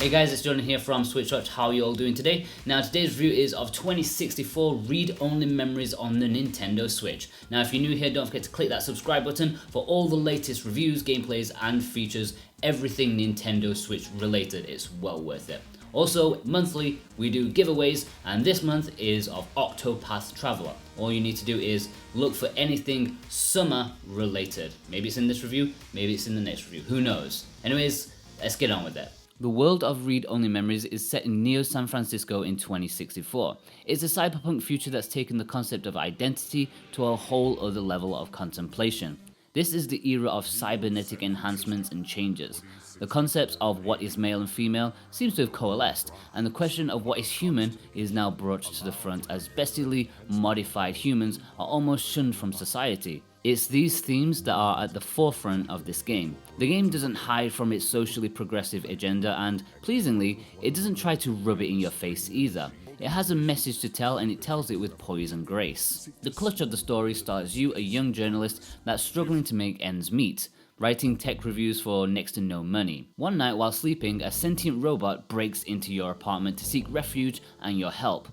Hey guys, it's Jordan here from SwitchWatch. How are you all doing today? Now today's review is of 2064 read-only memories on the Nintendo Switch. Now if you're new here, don't forget to click that subscribe button for all the latest reviews, gameplays and features, everything Nintendo Switch related. It's well worth it. Also, monthly we do giveaways, and this month is of Octopath Traveler. All you need to do is look for anything summer related. Maybe it's in this review, maybe it's in the next review, who knows. Anyways, let's get on with it. The world of read-only memories is set in Neo San Francisco in 2064. It's a cyberpunk future that's taken the concept of identity to a whole other level of contemplation. This is the era of cybernetic enhancements and changes. The concepts of what is male and female seems to have coalesced, and the question of what is human is now brought to the front as bestially modified humans are almost shunned from society. It's these themes that are at the forefront of this game. The game doesn't hide from its socially progressive agenda, and pleasingly, it doesn't try to rub it in your face either. It has a message to tell, and it tells it with poise and grace. The clutch of the story stars you, a young journalist that's struggling to make ends meet, writing tech reviews for next to no money. One night while sleeping, a sentient robot breaks into your apartment to seek refuge and your help.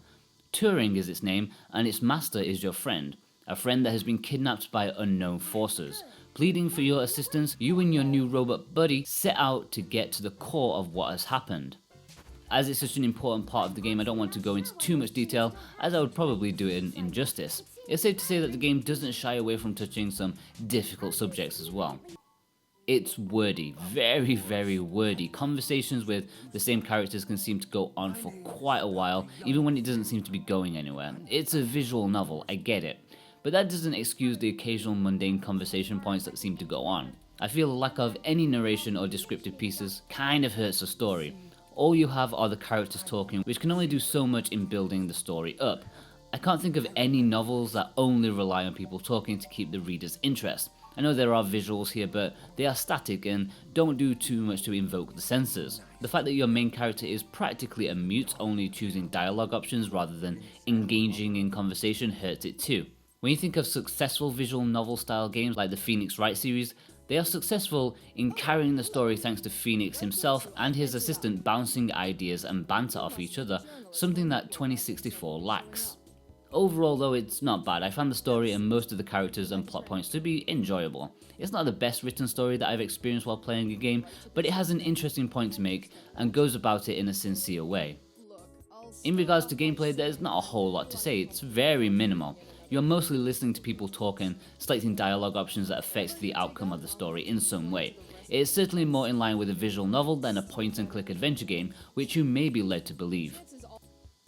Turing is its name, and its master is your friend. A friend that has been kidnapped by unknown forces. Pleading for your assistance, you and your new robot buddy set out to get to the core of what has happened. As it's such an important part of the game, I don't want to go into too much detail, as I would probably do it in injustice. It's safe to say that the game doesn't shy away from touching some difficult subjects as well. It's wordy, very wordy. Conversations with the same characters can seem to go on for quite a while, even when it doesn't seem to be going anywhere. It's a visual novel, I get it. But that doesn't excuse the occasional mundane conversation points that seem to go on. I feel a lack of any narration or descriptive pieces kind of hurts the story. All you have are the characters talking, which can only do so much in building the story up. I can't think of any novels that only rely on people talking to keep the reader's interest. I know there are visuals here, but they are static and don't do too much to invoke the senses. The fact that your main character is practically a mute, only choosing dialogue options rather than engaging in conversation, hurts it too. When you think of successful visual novel style games like the Phoenix Wright series, they are successful in carrying the story thanks to Phoenix himself and his assistant bouncing ideas and banter off each other, something that 2064 lacks. Overall though, it's not bad. I found the story and most of the characters and plot points to be enjoyable. It's not the best written story that I've experienced while playing a game, but it has an interesting point to make and goes about it in a sincere way. In regards to gameplay, there's not a whole lot to say, it's very minimal. You're mostly listening to people talk and selecting dialogue options that affect the outcome of the story in some way. It is certainly more in line with a visual novel than a point-and-click adventure game, which you may be led to believe.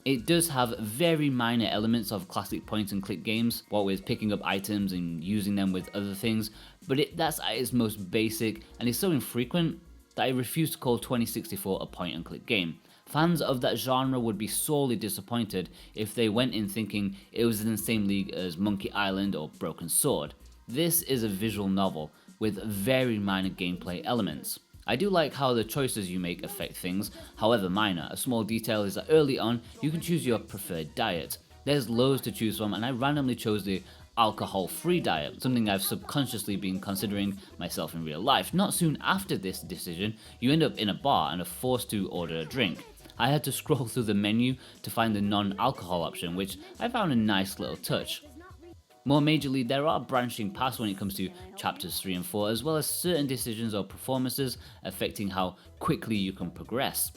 It does have very minor elements of classic point-and-click games, what with picking up items and using them with other things, but that's at its most basic and is so infrequent that I refuse to call 2064 a point-and-click game. Fans of that genre would be sorely disappointed if they went in thinking it was in the same league as Monkey Island or Broken Sword. This is a visual novel with very minor gameplay elements. I do like how the choices you make affect things, however minor. A small detail is that early on you can choose your preferred diet. There's loads to choose from, and I randomly chose the alcohol-free diet, something I've subconsciously been considering myself in real life. Not soon after this decision, you end up in a bar and are forced to order a drink. I had to scroll through the menu to find the non-alcohol option, which I found a nice little touch. More majorly, there are branching paths when it comes to chapters 3 and 4, as well as certain decisions or performances affecting how quickly you can progress.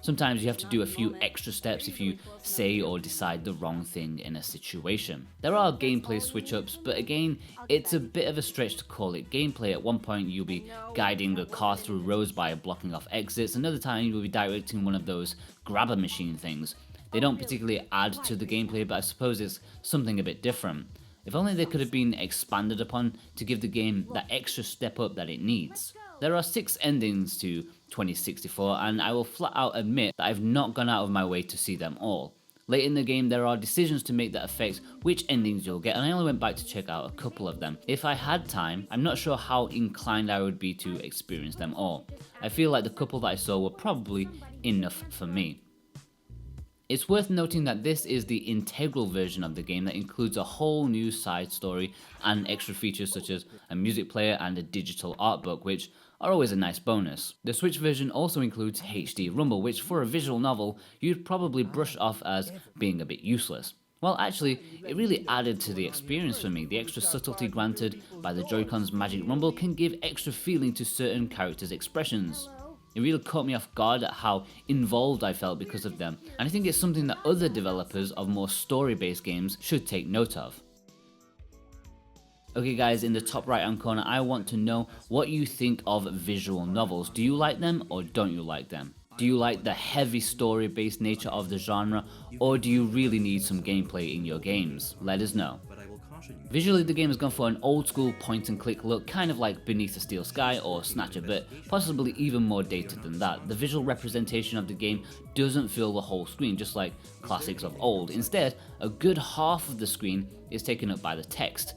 Sometimes you have to do a few extra steps if you say or decide the wrong thing in a situation. There are gameplay switch-ups, but again, it's a bit of a stretch to call it gameplay. At one point you'll be guiding a car through roads by blocking off exits, another time you'll be directing one of those grabber machine things. They don't particularly add to the gameplay, but I suppose it's something a bit different. If only they could have been expanded upon to give the game that extra step up that it needs. There are 6 endings to 2064, and I will flat out admit that I've not gone out of my way to see them all. Late in the game there are decisions to make that affect which endings you'll get, and I only went back to check out a couple of them. If I had time, I'm not sure how inclined I would be to experience them all. I feel like the couple that I saw were probably enough for me. It's worth noting that this is the integral version of the game that includes a whole new side story and extra features such as a music player and a digital art book, which are always a nice bonus. The Switch version also includes HD Rumble, which for a visual novel you'd probably brush off as being a bit useless. Well, actually, it really added to the experience for me. The extra subtlety granted by the Joy-Con's Magic Rumble can give extra feeling to certain characters' expressions. It really caught me off guard at how involved I felt because of them, and I think it's something that other developers of more story-based games should take note of. Okay guys, in the top right hand corner, I want to know what you think of visual novels. Do you like them or don't you like them? Do you like the heavy story-based nature of the genre, or do you really need some gameplay in your games? Let us know. Visually, the game has gone for an old school point and click look, kind of like Beneath the Steel Sky or Snatcher, but possibly even more dated than that. The visual representation of the game doesn't fill the whole screen, just like classics of old. Instead, a good half of the screen is taken up by the text.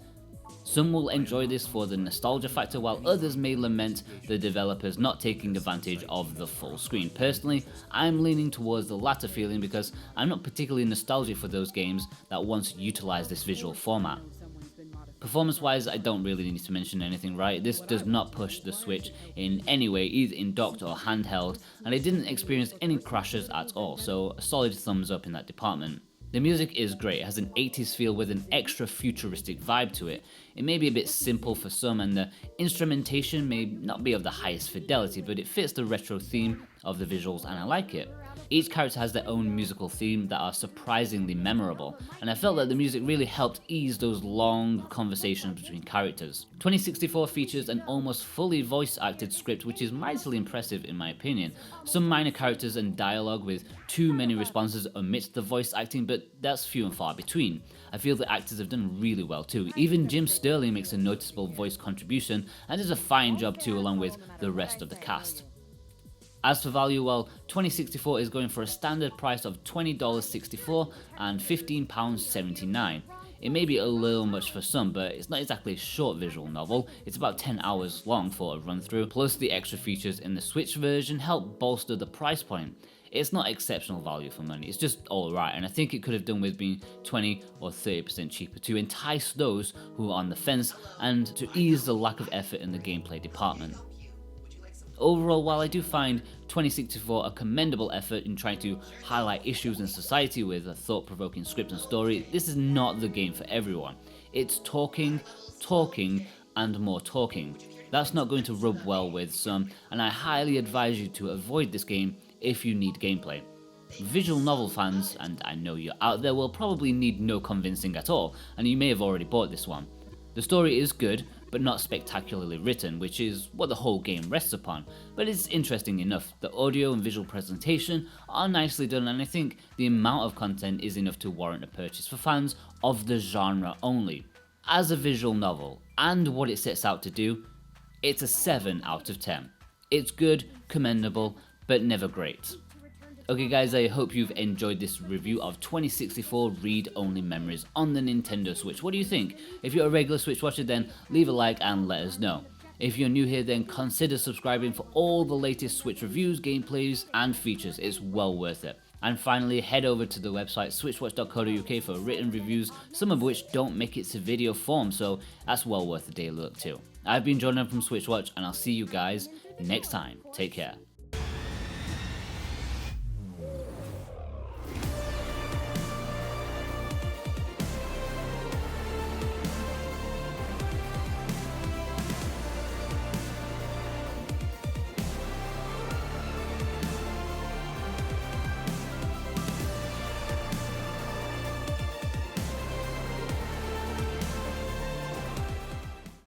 Some will enjoy this for the nostalgia factor, while others may lament the developers not taking advantage of the full screen. Personally, I'm leaning towards the latter feeling because I'm not particularly nostalgic for those games that once utilized this visual format. Performance wise, I don't really need to mention anything, right? This does not push the Switch in any way, either in docked or handheld, and I didn't experience any crashes at all, so a solid thumbs up in that department. The music is great, it has an 80s feel with an extra futuristic vibe to it. It may be a bit simple for some, and the instrumentation may not be of the highest fidelity, but it fits the retro theme of the visuals and I like it. Each character has their own musical theme that are surprisingly memorable, and I felt that the music really helped ease those long conversations between characters. 2064 features an almost fully voice acted script, which is mightily impressive in my opinion. Some minor characters and dialogue with too many responses omit the voice acting, but that's few and far between. I feel the actors have done really well too. Even Jim Sterling makes a noticeable voice contribution and does a fine job too, along with the rest of the cast. As for value, well, 2064 is going for a standard price of $20.64 and £15.79. It may be a little much for some, but it's not exactly a short visual novel. It's about 10 hours long for a run through, plus the extra features in the Switch version help bolster the price point. It's not exceptional value for money, it's just alright, and I think it could have done with being 20 or 30% cheaper to entice those who are on the fence and to ease the lack of effort in the gameplay department. Overall, while I do find 2064 a commendable effort in trying to highlight issues in society with a thought-provoking script and story, this is not the game for everyone. It's talking, and more talking. That's not going to rub well with some, and I highly advise you to avoid this game if you need gameplay. Visual novel fans, and I know you're out there, will probably need no convincing at all, and you may have already bought this one. The story is good, but not spectacularly written, which is what the whole game rests upon, but it's interesting enough. The audio and visual presentation are nicely done, and I think the amount of content is enough to warrant a purchase for fans of the genre only. As a visual novel, and what it sets out to do, it's a 7 out of 10. It's good, commendable, but never great. Okay guys, I hope you've enjoyed this review of 2064 read-only memories on the Nintendo Switch. What do you think? If you're a regular Switch watcher, then leave a like and let us know. If you're new here, then consider subscribing for all the latest Switch reviews, gameplays and features. It's well worth it. And finally, head over to the website switchwatch.co.uk for written reviews, some of which don't make it to video form, so that's well worth a daily look too. I've been Jordan from SwitchWatch, and I'll see you guys next time. Take care.